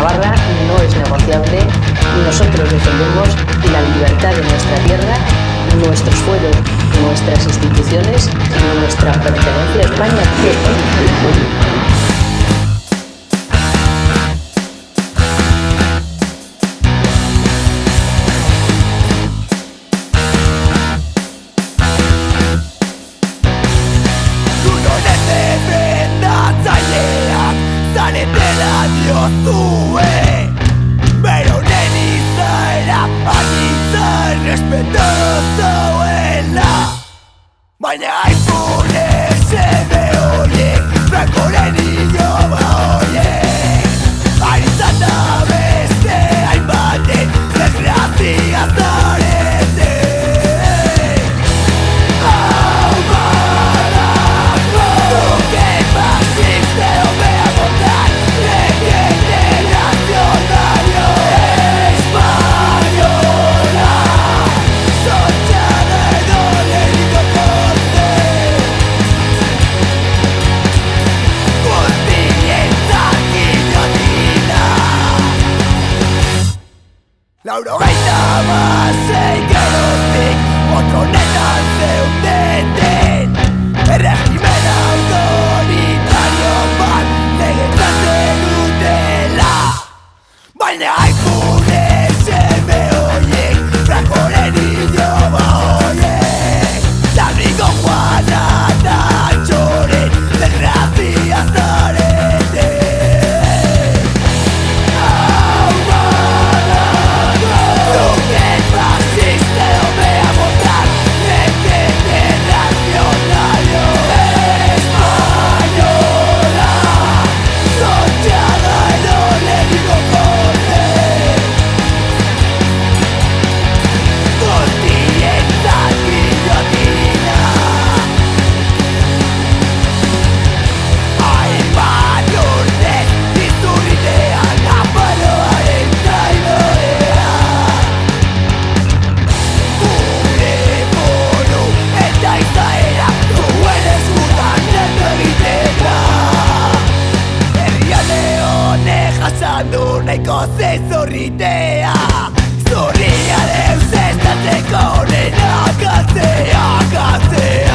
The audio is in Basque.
Navarra no es negociable y nosotros defendemos la libertad de nuestra tierra, nuestros fueros, nuestras instituciones y nuestra pertenencia a España. Baina iPhone seme horiek, Frankoren iloba horiek, haintzata beste hainbaten desgrazia zarete. Hau badako duke fasciste hobea montan, regeneracionario española, sontxada edo leriko korte. Guztientzat guillotina. Laurogeita hamasei geroztik otronetan zeundeten, erregimen autoritario bat legetzen dutela. Baina iPhone seme horiek, Frankoren iloba horiek, Zabriko Juana eta Antxoren desgrazia zarete. Hau badako duke fasciste hobea montan, regeneracionario española, sontxada edo leriko korte. Guztientzat guillotina. Hainbat urtez izurritean Nafarroaren traidorea, gure buru eta izaera zuen eskutan lehendu egiten da. Herrialde honek jasan du nahiko zizurritea, zurria deus estatzeko honen akatzea.